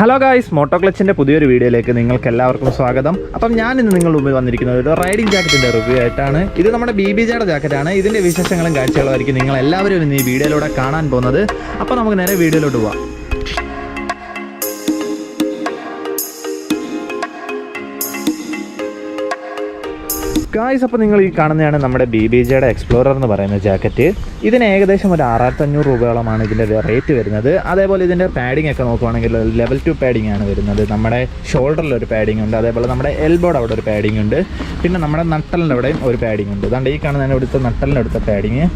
Hello guys, മോട്ടോക്ലച്ചിൻ്റെ പുതിയൊരു വീഡിയോയിലേക്ക് നിങ്ങൾക്ക് എല്ലാവർക്കും സ്വാഗതം. അപ്പം ഞാൻ ഇന്ന് നിങ്ങളുടെ മുമ്പിൽ വന്നിരിക്കുന്നത് ഒരു റൈഡിംഗ് ജാക്കറ്റിൻ്റെ റിവ്യൂ ആയിട്ടാണ്. ഇത് നമ്മുടെ BBJയുടെ ജാക്കറ്റാണ്. ഇതിൻ്റെ വിശേഷങ്ങളും കാഴ്ചകളുമായിരിക്കും നിങ്ങൾ എല്ലാവരും ഇന്ന് ഈ വീഡിയോയിലൂടെ കാണാൻ പോകുന്നത്. അപ്പോൾ നമുക്ക് നേരെ വീഡിയോയിലോട്ട് പോവാം. ഗായ്സ്, അപ്പോൾ നിങ്ങൾ ഈ കാണുന്നതാണ് നമ്മുടെ BBJയുടെ എക്സ്പ്ലോറർ എന്ന് പറയുന്ന ജാക്കറ്റ്. ഇതിന് ഏകദേശം ഒരു 6500 രൂപയോളമാണ് ഇതിൻ്റെ റേറ്റ് വരുന്നത്. അതേപോലെ ഇതിൻ്റെ പാഡിംഗ് ഒക്കെ നോക്കുവാണെങ്കിൽ ലെവൽ 2 പാഡിംഗ് ആണ് വരുന്നത്. നമ്മുടെ ഷോൾഡറിലൊരു പാഡിംഗ് ഉണ്ട്, അതേപോലെ നമ്മുടെ എൽബോയുടെ അവിടെ ഒരു പാഡിംഗ് ഉണ്ട്, പിന്നെ നമ്മുടെ നട്ടലിൻ്റെ അവിടെയും ഒരു പാഡിംഗ് ഉണ്ട്. അതുകൊണ്ട് ഈ കാണുന്നതിന് ഇവിടുത്തെ നട്ടലിൻ്റെ അടുത്ത പാഡിങ്.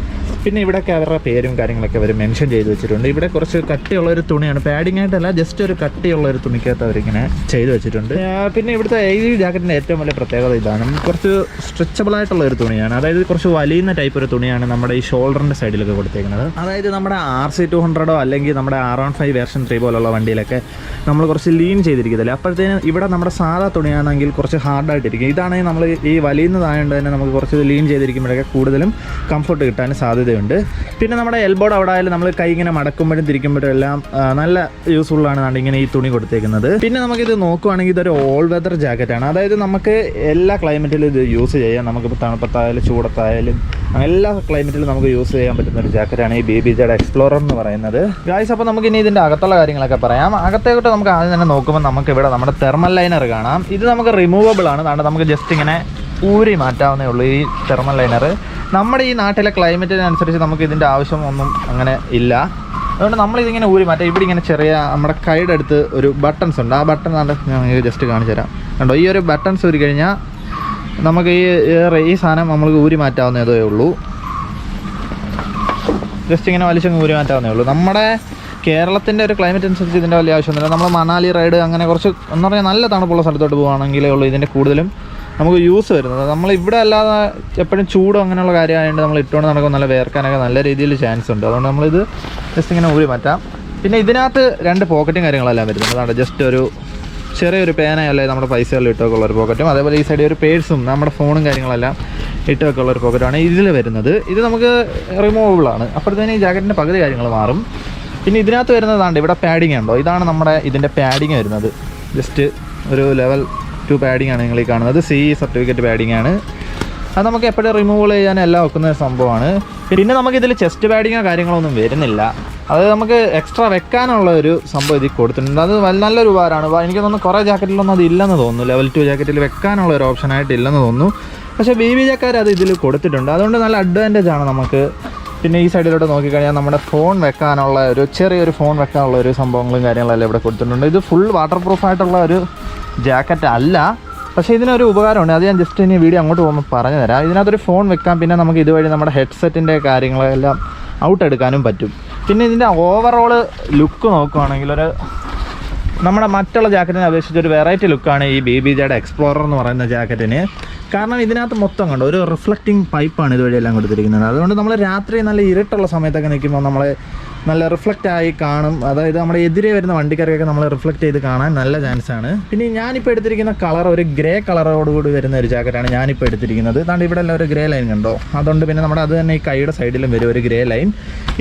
പിന്നെ ഇവിടെയൊക്കെ അവരുടെ പേരും കാര്യങ്ങളൊക്കെ അവർ മെൻഷൻ ചെയ്ത് വെച്ചിട്ടുണ്ട്. ഇവിടെ കുറച്ച് കട്ടിയുള്ളൊരു തുണിയാണ്, പാഡിംഗ് ആയിട്ടല്ല, ജസ്റ്റ് ഒരു കട്ടിയുള്ളൊരു തുണിക്കകത്ത് അവരിങ്ങനെ ചെയ്ത് വെച്ചിട്ടുണ്ട്. പിന്നെ ഇവിടുത്തെ ഈ ജാക്കറ്റിൻ്റെ ഏറ്റവും വലിയ പ്രത്യേകത ഇതാണ്, കുറച്ച് സ്ട്രെച്ചബിൾ ആയിട്ടുള്ള ഒരു തുണിയാണ്. അതായത് കുറച്ച് വലിയുന്ന ടൈപ്പ് ഒരു തുണിയാണ് നമ്മുടെ ഈ ഷോൾഡറിൻ്റെ സൈഡിലൊക്കെ കൊടുത്തേക്കുന്നത്. അതായത് നമ്മുടെ RC200 അല്ലെങ്കിൽ നമ്മുടെ R15 വേർഷൻ 3 പോലുള്ള വണ്ടിയിലൊക്കെ നമ്മൾ കുറച്ച് ലീൻ ചെയ്തിരിക്കത്തില്ല, അപ്പോഴത്തേനും ഇവിടെ നമ്മുടെ സാധാ തുണിയാണെങ്കിൽ കുറച്ച് ഹാർഡായിട്ടിരിക്കും. ഇതാണെങ്കിൽ നമ്മൾ ഈ വലിയുന്നതായതുകൊണ്ട് തന്നെ നമുക്ക് കുറച്ച് ലീൻ ചെയ്തിരിക്കുമ്പോഴൊക്കെ കൂടുതലും കംഫർട്ട് കിട്ടാൻ സാധ്യതയുണ്ട്. പിന്നെ നമ്മുടെ എൽബോഡ് അവിടെ ആയാലും നമ്മൾ കൈ ഇങ്ങനെ മടക്കുമ്പോഴും തിരിക്കുമ്പോഴും എല്ലാം നല്ല യൂസ്ഫുള്ളാണ് ഇങ്ങനെ ഈ തുണി കൊടുത്തേക്കുന്നത്. പിന്നെ നമുക്കിത് നോക്കുവാണെങ്കിൽ ഇതൊരു ഓൾ വെതർ ജാക്കറ്റാണ്. അതായത് നമുക്ക് എല്ലാ ക്ലൈമറ്റിലും ഇത് യൂസ് ചെയ്യാം. നമുക്കിപ്പോൾ തണുപ്പത്തായാലും ചൂടത്തായാലും എല്ലാ ക്ലൈമറ്റിലും നമുക്ക് യൂസ് ചെയ്യാൻ പറ്റുന്ന ഒരു ജാക്കറ്റാണ് ഈ BBJയുടെ എക്സ്പ്ലോറർ എന്ന് പറയുന്നത്. ഗായ്സ്, അപ്പോൾ നമുക്ക് ഇനി ഇതിൻ്റെ അകത്തുള്ള കാര്യങ്ങളൊക്കെ പറയാം. അകത്തേക്കോട്ട് നമുക്ക് ആദ്യം തന്നെ നോക്കുമ്പോൾ നമുക്ക് ഇവിടെ നമ്മുടെ തെർമൽ ലൈനർ കാണാം. ഇത് നമുക്ക് റിമൂവബിൾ ആണ്. അതുകൊണ്ട് നമുക്ക് ജസ്റ്റ് ഇങ്ങനെ ഊരി മാറ്റാവുന്നേ ഉള്ളൂ ഈ തെർമൽ ലൈനർ. നമ്മുടെ ഈ നാട്ടിലെ ക്ലൈമറ്റിനനുസരിച്ച് നമുക്ക് ഇതിൻ്റെ ആവശ്യം ഒന്നും അങ്ങനെ ഇല്ല. അതുകൊണ്ട് നമ്മളിതിങ്ങനെ ഊരി മാറ്റാം. ഇവിടെ ഇങ്ങനെ ചെറിയ നമ്മുടെ കൈയുടെ അടുത്ത് ഒരു ബട്ടൺസ് ഉണ്ട്. ആ ബട്ടൺ ഞാൻ ജസ്റ്റ് കാണിച്ചു തരാം. കണ്ടോ, ഈ ഒരു ബട്ടൺസ് ഊരി കഴിഞ്ഞാൽ നമുക്ക് ഈ സാധനം നമ്മൾക്ക് ഊരി മാറ്റാവുന്നതേ ഉള്ളൂ. ജസ്റ്റ് ഇങ്ങനെ വലിച്ചങ്ങ് ഊരി മാറ്റാവുന്നേ ഉള്ളൂ. നമ്മുടെ കേരളത്തിൻ്റെ ഒരു ക്ലൈമറ്റ് അനുസരിച്ച് ഇതിൻ്റെ വലിയ ആവശ്യമൊന്നുമില്ല. നമ്മൾ മണാലി റൈഡ് അങ്ങനെ കുറച്ച് എന്ന് പറഞ്ഞാൽ നല്ല തണുപ്പുള്ള സ്ഥലത്തോട്ട് പോകുകയാണെങ്കിലേ ഉള്ളൂ ഇതിൻ്റെ കൂടുതലും നമുക്ക് യൂസ് വരുന്നത്. നമ്മളിവിടെ അല്ലാതെ എപ്പോഴും ചൂടും അങ്ങനെയുള്ള കാര്യമായതുകൊണ്ട് നമ്മൾ ഇട്ടുകൊണ്ട് നടക്കുമ്പോൾ നല്ല വേർക്കാനൊക്കെ നല്ല രീതിയിൽ ചാൻസ് ഉണ്ട്. അതുകൊണ്ട് നമ്മളിത് ജസ്റ്റ് ഇങ്ങനെ ഊരി മാറ്റാം. പിന്നെ ഇതിനകത്ത് 2 പോക്കറ്റും കാര്യങ്ങളെല്ലാം വരുന്നുണ്ട്. അതാണ് ജസ്റ്റ് ഒരു ചെറിയൊരു പേനയല്ലേ നമ്മുടെ പൈസകളിൽ ഇട്ട് വെക്കുള്ള ഒരു പോക്കറ്റും, അതേപോലെ ഈ സൈഡിൽ ഒരു പേഴ്സും നമ്മുടെ ഫോണും കാര്യങ്ങളെല്ലാം ഇട്ട് വെക്കുള്ള ഒരു പോക്കറ്റാണ് ഇതിൽ വരുന്നത്. ഇത് നമുക്ക് റിമൂവബിളാണ്. അപ്പോഴത്തേനും ഈ ജാക്കറ്റിൻ്റെ പകുതി കാര്യങ്ങൾ മാറും. പിന്നെ ഇതിനകത്ത് വരുന്നതാണ് ഇവിടെ പാഡിങ് ഉണ്ടോ, ഇതാണ് നമ്മുടെ ഇതിൻ്റെ പാഡിങ് വരുന്നത്. ജസ്റ്റ് ഒരു ലെവൽ 2 പാഡിങ് ആണ് നിങ്ങൾ ഈ കാണുന്നത്. CE സർട്ടിഫിക്കറ്റ് പാഡിങ് ആണ്. അത് നമുക്ക് എപ്പോഴും റിമൂവൽ ചെയ്യാൻ എല്ലാം വെക്കുന്ന ഒരു സംഭവമാണ്. പിന്നെ നമുക്കിതിൽ ചെസ്റ്റ് പാഡിങ്ങോ കാര്യങ്ങളൊന്നും വരുന്നില്ല. അത് നമുക്ക് എക്സ്ട്രാ വെക്കാനുള്ള ഒരു സംഭവം ഇതിൽ കൊടുത്തിട്ടുണ്ട്. അത് നല്ലൊരു ഉപകാരമാണ്. എനിക്ക് തോന്നുന്നു കുറേ ജാക്കറ്റിലൊന്നും അത് ഇല്ലെന്ന് തോന്നുന്നു. ലെവൽ 2 ജാക്കറ്റിൽ വെക്കാനുള്ള ഒരു ഓപ്ഷനായിട്ട് ഇല്ലെന്ന് തോന്നുന്നു. പക്ഷേ BBJക്കാർ അത് ഇതിൽ കൊടുത്തിട്ടുണ്ട്. അതുകൊണ്ട് നല്ല അഡ്വാൻറ്റേജ് ആണ് നമുക്ക്. പിന്നെ ഈ സൈഡിലോട്ട് നോക്കിക്കഴിഞ്ഞാൽ നമ്മുടെ ഫോൺ വെക്കാനുള്ള ഒരു ചെറിയൊരു ഫോൺ വെക്കാനുള്ള ഒരു സംഭവങ്ങളും കാര്യങ്ങളെല്ലാം ഇവിടെ കൊടുത്തിട്ടുണ്ട്. ഇത് ഫുൾ വാട്ടർ പ്രൂഫായിട്ടുള്ള ഒരു ജാക്കറ്റ് അല്ല, പക്ഷേ ഇതിനൊരു ഉപകാരമുണ്ട്. അത് ഞാൻ ജസ്റ്റ് ഇനി വീഡിയോ അങ്ങോട്ട് പോകുമ്പോൾ പറഞ്ഞു തരാം. ഇതിനകത്തൊരു ഫോൺ വെക്കാം. പിന്നെ നമുക്ക് ഇതുവഴി നമ്മുടെ ഹെഡ്സെറ്റിൻ്റെ കാര്യങ്ങളെല്ലാം ഔട്ട് എടുക്കാനും പറ്റും. പിന്നെ ഇതിൻ്റെ ഓവറോൾ ലുക്ക് നോക്കുകയാണെങ്കിൽ നമ്മുടെ മറ്റുള്ള ജാക്കറ്റിനെ അപേക്ഷിച്ച് ഒരു വെറൈറ്റി ലുക്കാണ് ഈ BBJയുടെ എക്സ്പ്ലോറർ എന്ന് പറയുന്ന ജാക്കറ്റിന്. കാരണം ഇതിനകത്ത് മൊത്തം കണ്ടോ ഒരു റിഫ്ലക്റ്റിംഗ് പൈപ്പാണ് ഇതുവഴിയെല്ലാം കൊടുത്തിരിക്കുന്നത്. അതുകൊണ്ട് നമ്മൾ രാത്രി നല്ല ഇരുട്ടുള്ള സമയത്തൊക്കെ നിൽക്കുമ്പോൾ നമ്മൾ നല്ല റിഫ്ലക്റ്റ് ആയി കാണും. അതായത് നമ്മുടെ എതിരെ വരുന്ന വണ്ടിക്കാർക്കൊക്കെ നമ്മൾ റിഫ്ലക്റ്റ് ചെയ്ത് കാണാൻ നല്ല ചാൻസാണ്. പിന്നെ ഞാനിപ്പോൾ എടുത്തിരിക്കുന്ന കളർ ഒരു ഗ്രേ കളറോടുകൂടി വരുന്ന ഒരു ജാക്കറ്റാണ് ഞാനിപ്പോൾ എടുത്തിരിക്കുന്നത്. അതുകൊണ്ട് ഇവിടെ എല്ലാം ഒരു ഗ്രേ ലൈൻ കണ്ടോ. അതുകൊണ്ട് പിന്നെ നമ്മുടെ അത് തന്നെ ഈ കൈയുടെ സൈഡിലും വരും ഒരു ഗ്രേ ലൈൻ.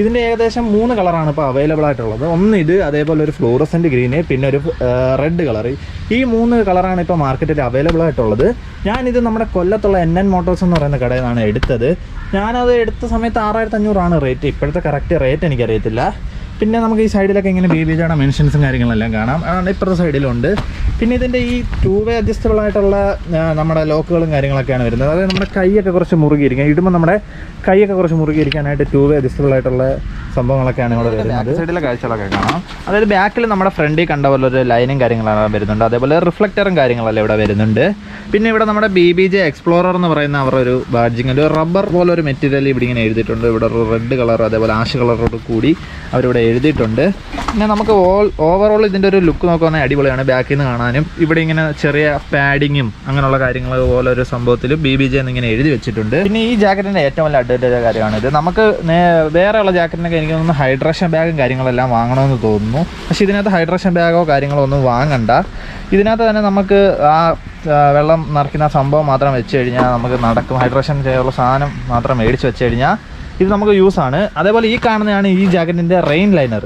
ഇതിൻ്റെ ഏകദേശം 3 കളറാണ് ഇപ്പോൾ അവൈലബിൾ ആയിട്ടുള്ളത്. ഒന്ന് ഇത്, അതേപോലെ ഒരു ഫ്ലൂറസെൻറ്റ് ഗ്രീന്, പിന്നെ ഒരു റെഡ് കളർ. ഈ 3 കളറാണ് ഇപ്പോൾ മാർക്കറ്റിൽ അവൈലബിൾ ആയിട്ടുള്ളത്. ഞാനിത് നമ്മുടെ കൊല്ലത്തുള്ള NN മോട്ടോഴ്സ് എന്ന് പറയുന്ന കടയിൽ നിന്നാണ് എടുത്തത്. ഞാനത് എടുത്ത സമയത്ത് 6500 റേറ്റ്. ഇപ്പോഴത്തെ കറക്റ്റ് റേറ്റ് എനിക്കറിയത്തില്ല. പിന്നെ നമുക്ക് ഈ സൈഡിലൊക്കെ ഇങ്ങനെ BBJയുടെ മെൻഷൻസും കാര്യങ്ങളെല്ലാം കാണാം. അതാണ് ഇപ്പുറത്തെ സൈഡിലുണ്ട്. പിന്നെ ഇതിൻ്റെ ഈ 2 വേ അഡ്ജസ്റ്റബിൾ ആയിട്ടുള്ള നമ്മുടെ ലോക്കുകളും കാര്യങ്ങളൊക്കെയാണ് വരുന്നത്. അതായത് നമ്മുടെ കൈയൊക്കെ കുറച്ച് മുറുകിയിരിക്കാൻ, ഇടുമ്പോൾ നമ്മുടെ കൈയൊക്കെ കുറച്ച് മുറുകിയിരിക്കാനായിട്ട് 2 വേ അഡ്ജസ്റ്റബിൾ ആയിട്ടുള്ള സംഭവങ്ങളൊക്കെയാണ് ഇവിടെ വരുന്നത്. സൈഡിലെ കാഴ്ചകളൊക്കെ കാണാം. അതായത് ബാക്കിൽ നമ്മുടെ ഫ്രണ്ടിൽ കണ്ട പോലെ ഒരു ലൈനും കാര്യങ്ങളെല്ലാം വരുന്നുണ്ട്. അതേപോലെ റിഫ്ലക്ടറും കാര്യങ്ങളെല്ലാം ഇവിടെ വരുന്നുണ്ട്. പിന്നെ ഇവിടെ നമ്മുടെ BBJ എക്സ്പ്ലോറർ എന്ന് പറയുന്ന അവരുടെ ഒരു ബാഡ്ജിങ്, ഒരു റബ്ബർ പോലെ ഒരു മെറ്റീരിയൽ ഇവിടെ ഇങ്ങനെ എഴുതിയിട്ടുണ്ട്. ഇവിടെ ഒരു റെഡ് കളർ അതേപോലെ ആഷ് കളറോട് കൂടി അവരിവിടെ എഴുതിയിട്ടുണ്ട്. പിന്നെ നമുക്ക് ഓവറോൾ ഇതിൻ്റെ ഒരു ലുക്ക് നോക്കുകയാണെങ്കിൽ അടിപൊളിയാണ്. ബാക്കിൽ നിന്ന് കാണാനും ഇവിടെ ഇങ്ങനെ ചെറിയ പാഡിങ്ങും അങ്ങനെയുള്ള കാര്യങ്ങൾ പോലെ ഒരു സംഭവത്തിൽ BBJ എന്നിങ്ങനെ എഴുതി വെച്ചിട്ടുണ്ട്. പിന്നെ ഈ ജാക്കറ്റിൻ്റെ ഏറ്റവും വലിയ അഡ്വാൻറ്റേജ് കാര്യമാണ് ഇത്. നമുക്ക് വേറെയുള്ള ജാക്കറ്റിനൊക്കെ എനിക്ക് തോന്നുന്നു ഹൈഡ്രേഷൻ ബാഗും കാര്യങ്ങളെല്ലാം വാങ്ങണമെന്ന് തോന്നുന്നു. പക്ഷേ ഇതിനകത്ത് ഹൈഡ്രേഷൻ ബാഗോ കാര്യങ്ങളോ ഒന്നും വാങ്ങണ്ട. ഇതിനകത്ത് തന്നെ നമുക്ക് ആ വെള്ളം നിറയ്ക്കുന്ന സംഭവം മാത്രം വെച്ച് കഴിഞ്ഞാൽ നമുക്ക് നടക്കും. ഹൈഡ്രേഷൻ ചെയ്യാനുള്ള സാധനം മാത്രം മേടിച്ച് വെച്ച് കഴിഞ്ഞാൽ ഇത് നമുക്ക് യൂസാണ്. അതേപോലെ ഈ കാണുന്നതാണ് ഈ ജാക്കറ്റിൻ്റെ റെയിൻ ലൈനർ.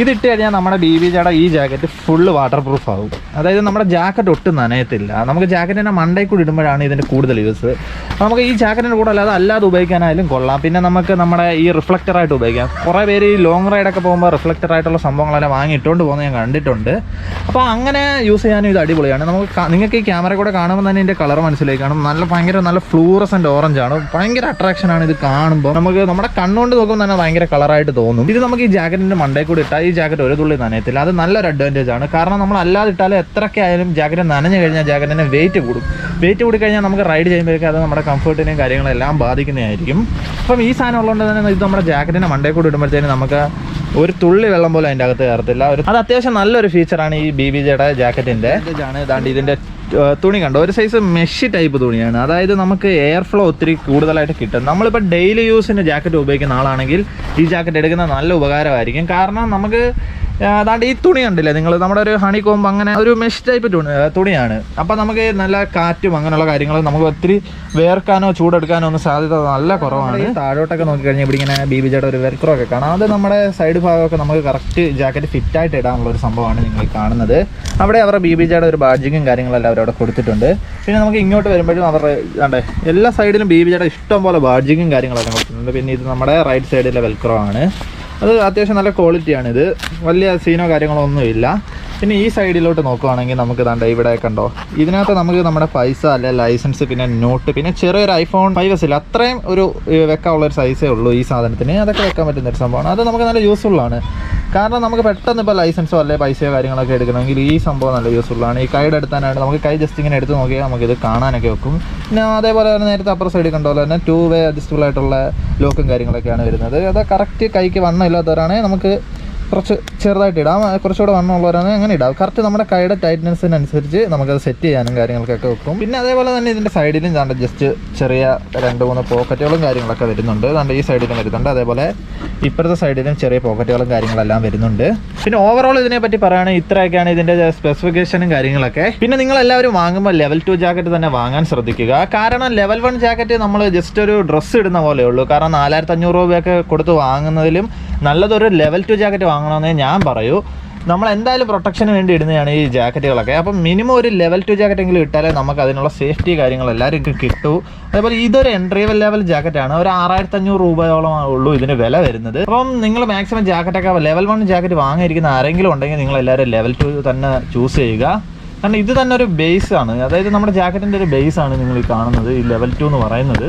ഇതിട്ട് കഴിഞ്ഞാൽ നമ്മുടെ BBJയുടെ ഈ ജാക്കറ്റ് ഫുള്ള് വാട്ടർ പ്രൂഫ് ആകും. അതായത് നമ്മുടെ ജാക്കറ്റ് ഒട്ടും നനയത്തില്ല. നമുക്ക് ജാക്കറ്റിൻ്റെ മണ്ടയിൽ കൂടി ഇടുമ്പോഴാണ് ഇതിൻ്റെ കൂടുതൽ യൂസ്. നമുക്ക് ഈ ജാക്കറ്റിൻ്റെ കൂടെ അല്ലാതെ ഉപയോഗിക്കാനായാലും കൊള്ളാം. പിന്നെ നമുക്ക് നമ്മുടെ ഈ റിഫ്ലക്ടറായിട്ട് ഉപയോഗിക്കാം. കുറേ പേര് ഈ ലോങ് റൈഡൊക്കെ പോകുമ്പോൾ റിഫ്ലക്ടറായിട്ടുള്ള സംഭവങ്ങളെല്ലാം വാങ്ങി ഇട്ടുകൊണ്ട് പോകുന്നത് ഞാൻ കണ്ടിട്ടുണ്ട്. അപ്പോൾ അങ്ങനെ യൂസ് ചെയ്യാനും ഇത് അടിപൊളിയാണ്. നിങ്ങൾക്ക് ഈ ക്യാമറ കൂടെ കാണുമ്പോൾ തന്നെ ഇതിൻ്റെ കളർ മനസ്സിലായി കാണും. നല്ല ഫ്ലൂറസൻ്റ് ഓറഞ്ചാണ്. ഭയങ്കര അട്രാക്ഷനാണ് ഇത് കാണുമ്പോൾ. നമുക്ക് നമ്മുടെ കണ്ണുകൊണ്ട് നോക്കുമ്പോൾ തന്നെ ഭയങ്കര കളറായിട്ട് തോന്നും. ഇത് നമുക്ക് ഈ ജാക്കറ്റിൻ്റെ മണ്ടയിൽ കൂടി ഇട്ടാൽ ഈ ജാക്കറ്റ് ഒരു തുള്ളി നനയത്തില്ല. അത് നല്ലൊരു അഡ്വാൻറ്റേജ് ആണ്. കാരണം നമ്മൾ അല്ലാതെ ഇട്ടാലും എത്രയൊക്കെ ആയാലും ജാക്കറ്റ് നനഞ്ഞു കഴിഞ്ഞാൽ ജാക്കറ്റിന് വെയിറ്റ് കൂടും. വെയിറ്റ് കൂടിക്കഴിഞ്ഞാൽ നമുക്ക് റൈഡ് ചെയ്യുമ്പോഴേക്കും അത് നമ്മുടെ കംഫർട്ടിനെയും കാര്യങ്ങളെല്ലാം ബാധിക്കുന്നതായിരിക്കും. അപ്പം ഈ സാധനം ഉള്ളതുകൊണ്ട് തന്നെ ഇത് നമ്മുടെ ജാക്കറ്റിൻ്റെ മണ്ടയിൽ കൂടി ഇടുമ്പോഴത്തേനും നമുക്ക് ഒരു തുള്ളി വെള്ളം പോലും അതിൻ്റെ അകത്ത് കയറത്തില്ല. അത് അത്യാവശ്യം നല്ലൊരു ഫീച്ചറാണ് ഈ BBJയുടെ ജാക്കറ്റിൻ്റെ. ഇതാണ്ട് ഇതിൻ്റെ തുണി കണ്ടോ, ഒരു സൈസ് മെഷ് ടൈപ്പ് തുണിയാണ്. അതായത് നമുക്ക് എയർ ഫ്ലോ ഒത്തിരി കൂടുതലായിട്ട് കിട്ടും. നമ്മളിപ്പോൾ ഡെയിലി യൂസിന് ജാക്കറ്റ് ഉപയോഗിക്കുന്ന ആളാണെങ്കിൽ ഈ ജാക്കറ്റ് എടുക്കുന്നത് നല്ല ഉപകാരമായിരിക്കും. കാരണം നമുക്ക് അതാണ്ട് ഈ തുണി കണ്ടില്ലേ നിങ്ങൾ, നമ്മുടെ ഒരു ഹണി കോമ്പ് അങ്ങനെ ഒരു മെഷ് ടൈപ്പ് തുണിയാണ്. അപ്പോൾ നമുക്ക് നല്ല കാറ്റും അങ്ങനെയുള്ള കാര്യങ്ങൾ നമുക്ക് ഒത്തിരി വേർക്കാനോ ചൂടെടുക്കാനോ ഒന്നും സാധ്യത നല്ല കുറവാണ്. താഴോട്ടൊക്കെ നോക്കിക്കഴിഞ്ഞാൽ ഇവിടെ ഇങ്ങനെ BBJയുടെ ഒരു വെൽക്രോ ഒക്കെ കാണാം. അത് നമ്മുടെ സൈഡ് ഭാഗമൊക്കെ നമുക്ക് കറക്റ്റ് ജാക്കറ്റ് ഫിറ്റായിട്ട് ഇടാനുള്ള ഒരു സംഭവമാണ് നിങ്ങൾ കാണുന്നത്. അവിടെ അവരുടെ BBJയുടെ ഒരു ബാഡ്ജിങ്ങും കാര്യങ്ങളെല്ലാം അവരവിടെ കൊടുത്തിട്ടുണ്ട്. പിന്നെ നമുക്ക് ഇങ്ങോട്ട് വരുമ്പോഴും അവരുടെ എല്ലാ സൈഡിലും BBJയുടെ ഇഷ്ടം പോലെ ബാഡ്ജിങ്ങും കാര്യങ്ങളൊക്കെ കൊടുത്തിട്ടുണ്ട്. പിന്നെ ഇത് നമ്മുടെ റൈറ്റ് സൈഡിലെ വെൽക്രോ ആണ്. അത് അത്യാവശ്യം നല്ല ക്വാളിറ്റിയാണിത്. വലിയ സീനോ കാര്യങ്ങളോ ഒന്നുമില്ല. പിന്നെ ഈ സൈഡിലോട്ട് നോക്കുവാണെങ്കിൽ നമുക്ക് ഇവിടെ കണ്ടോ, ഇതിനകത്ത് നമുക്ക് നമ്മുടെ പൈസ അല്ലെ ലൈസൻസ്, പിന്നെ നോട്ട്, പിന്നെ ചെറിയൊരു iPhone 5s ഇല്ല അത്രയും ഒരു വെക്കാനുള്ളൊരു സൈസേ ഉള്ളൂ ഈ സാധനത്തിന്. അതൊക്കെ വെക്കാൻ പറ്റുന്നൊരു സംഭവമാണ്. അത് നമുക്ക് നല്ല യൂസ്ഫുള്ളാണ്. കാരണം നമുക്ക് പെട്ടെന്ന് ഇപ്പോൾ ലൈസൻസോ അല്ലെ പൈസയോ കാര്യങ്ങളൊക്കെ എടുക്കണമെങ്കിൽ ഈ സംഭവം നല്ല യൂസ്ഫുള്ളാണ്. ഈ കൈയുടെ എടുത്താനായിട്ട് നമുക്ക് കൈ ജസ്റ്റ് ഇങ്ങനെ എടുത്ത് നോക്കിയാൽ നമുക്കിത് കാണാനൊക്കെ വെക്കും. പിന്നെ അതേപോലെ തന്നെ നേരത്തെ അപ്പുറ സൈഡിൽ കണ്ടോ തന്നെ 2 way അഡ്ജസ്റ്റബിൾ ആയിട്ടുള്ള ലോക്കും കാര്യങ്ങളൊക്കെയാണ് വരുന്നത്. അത് കറക്റ്റ് കൈക്ക് വണ്ണം ഇല്ലാത്തവരാണെങ്കിൽ നമുക്ക് കുറച്ച് ചെറുതായിട്ട് ഇടാം. കുറച്ചുകൂടെ വണ്ണമുള്ളവരാണെങ്കിൽ അങ്ങനെ ഇടാം. കറക്റ്റ് നമ്മുടെ കൈയുടെ ടൈറ്റ്നെസ്സിനനുസരിച്ച് നമുക്കത് സെറ്റ് ചെയ്യാനും കാര്യങ്ങൾക്കൊക്കെ വെക്കും. പിന്നെ അതേപോലെ തന്നെ ഇതിൻ്റെ സൈഡിലും ദാണ്ട് ജസ്റ്റ് ചെറിയ 2-3 പോക്കറ്റുകളും കാര്യങ്ങളൊക്കെ വരുന്നുണ്ട്. ദാണ്ട് ഈ സൈഡിലും വരുന്നുണ്ട്. അതേപോലെ ഇപ്പുറത്തെ സൈഡിലും ചെറിയ പോക്കറ്റുകളും കാര്യങ്ങളെല്ലാം വരുന്നുണ്ട്. പിന്നെ ഓവറോൾ ഇതിനെപ്പറ്റി പറയുകയാണെങ്കിൽ ഇത്രയൊക്കെയാണ് ഇതിൻ്റെ സ്പെസിഫിക്കേഷനും കാര്യങ്ങളൊക്കെ. പിന്നെ നിങ്ങളെല്ലാവരും വാങ്ങുമ്പോൾ ലെവൽ 2 ജാക്കറ്റ് തന്നെ വാങ്ങാൻ ശ്രദ്ധിക്കുക. കാരണം ലെവൽ 1 ജാക്കറ്റ് നമ്മൾ ജസ്റ്റ് ഒരു ഡ്രസ്സ് ഇടുന്ന പോലെ ഉള്ളൂ. കാരണം 4500 രൂപയൊക്കെ കൊടുത്ത് വാങ്ങുന്നതിലും നല്ലതൊരു ലെവൽ 2 ജാക്കറ്റ് വാങ്ങണമെന്നേ ഞാൻ പറയൂ. നമ്മൾ എന്തായാലും പ്രൊട്ടക്ഷന് വേണ്ടി ഇടുന്നതാണ് ഈ ജാക്കറ്റുകളൊക്കെ. അപ്പം മിനിമം ഒരു ലെവൽ 2 ജാക്കറ്റെങ്കിലും ഇട്ടാലേ നമുക്ക് അതിനുള്ള സേഫ്റ്റി കാര്യങ്ങളെല്ലാവർക്കും കിട്ടൂ. അതേപോലെ ഇതൊരു എൻട്രി ലെവൽ ജാക്കറ്റാണ്. ഒരു 6500 രൂപയോളം ഉള്ളൂ ഇതിന് വില വരുന്നത്. അപ്പം നിങ്ങൾ മാക്സിമം ജാക്കറ്റൊക്കെ ലെവൽ 1 ജാക്കറ്റ് വാങ്ങിയിരിക്കുന്ന ആരെങ്കിലും ഉണ്ടെങ്കിൽ നിങ്ങളെല്ലാവരും ലെവൽ 2 തന്നെ ചൂസ് ചെയ്യുക. കാരണം ഇത് തന്നെ ഒരു ബേസ് ആണ്. അതായത് നമ്മുടെ ജാക്കറ്റിൻ്റെ ഒരു ബേസ് ആണ് നിങ്ങൾ ഈ കാണുന്നത്, ഈ ലെവൽ 2 എന്ന് പറയുന്നത്.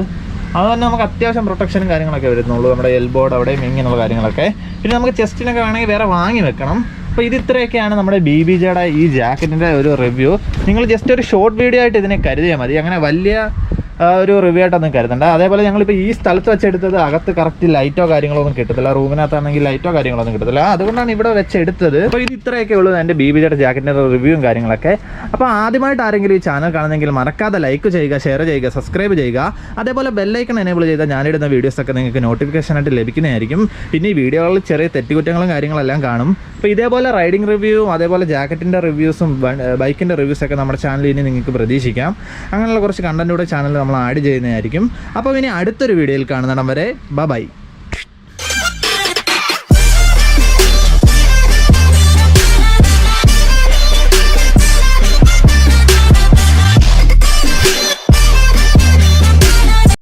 അത് തന്നെ നമുക്ക് അത്യാവശ്യം പ്രൊട്ടക്ഷനും കാര്യങ്ങളൊക്കെ വരുന്നുള്ളൂ. നമ്മുടെ എൽബോർഡ് അവിടെയും ഇങ്ങനെയുള്ള കാര്യങ്ങളൊക്കെ. പിന്നെ നമുക്ക് ചെസ്റ്റിനൊക്കെ വേണമെങ്കിൽ വേറെ വാങ്ങി വെക്കണം. അപ്പോൾ ഇത് ഇത്രയൊക്കെയാണ് നമ്മുടെ BBJയുടെ ഈ ജാക്കറ്റിൻ്റെ ഒരു റിവ്യൂ. നിങ്ങൾ ജസ്റ്റ് ഒരു ഷോർട്ട് വീഡിയോ ആയിട്ട് ഇതിനെ കരുതിയാൽ മതി. അങ്ങനെ വലിയ ഒരു റിവ്യൂ ആയിട്ടൊന്നും കരുതണ്ട. അതേപോലെ ഞങ്ങളിപ്പോൾ ഈ സ്ഥലത്ത് വെച്ചെടുത്തത് അകത്ത് കറക്റ്റ് ലൈറ്റോ കാര്യങ്ങളോ ഒന്നും കിട്ടത്തില്ല. റൂമിനകത്താണെങ്കിൽ ലൈറ്റോ കാര്യങ്ങളൊന്നും കിട്ടത്തില്ല. അതുകൊണ്ടാണ് ഇവിടെ വെച്ചെടുത്തത്. അപ്പോൾ ഇത് ഇത്രയൊക്കെ ഉള്ളൂ എൻ്റെ BBJയുടെ ജാക്കറ്റിൻ്റെ റിവ്യൂവും കാര്യങ്ങളൊക്കെ. അപ്പോൾ ആദ്യമായിട്ട് ആരെങ്കിലും ഈ ചാനൽ കാണുന്നെങ്കിൽ മറക്കാതെ ലൈക്ക് ചെയ്യുക, ഷെയർ ചെയ്യുക, സബ്സ്ക്രൈബ് ചെയ്യുക. അതേപോലെ ബെല്ലൈക്കൺ എനേബിൾ ചെയ്താൽ ഞാനിടുന്ന വീഡിയോസൊക്കെ നിങ്ങൾക്ക് നോട്ടിഫിക്കേഷനായിട്ട് ലഭിക്കുന്നതായിരിക്കും. പിന്നെ ഈ വീഡിയോകളിൽ ചെറിയ തെറ്റുകുറ്റങ്ങളും കാര്യങ്ങളെല്ലാം കാണും. അപ്പോൾ ഇതേപോലെ റൈഡിങ് റിവ്യൂവും അതേപോലെ ജാക്കറ്റിൻ്റെ റിവ്യൂസും ബൈക്കിൻ്റെ റിവ്യൂസൊക്കെ നമ്മുടെ ചാനലിൽ ഇനി നിങ്ങൾക്ക് പ്രതീക്ഷിക്കാം. അങ്ങനെയുള്ള കുറച്ച് കണ്ടൻറ്റ് കൂടെ ചാനലിൽ നമ്മൾ ആഡ് ചെയ്യുന്നതായിരിക്കും. അപ്പോൾ ഇനി അടുത്തൊരു വീഡിയോയിൽ കാണുന്നിടം വരെ ബൈ.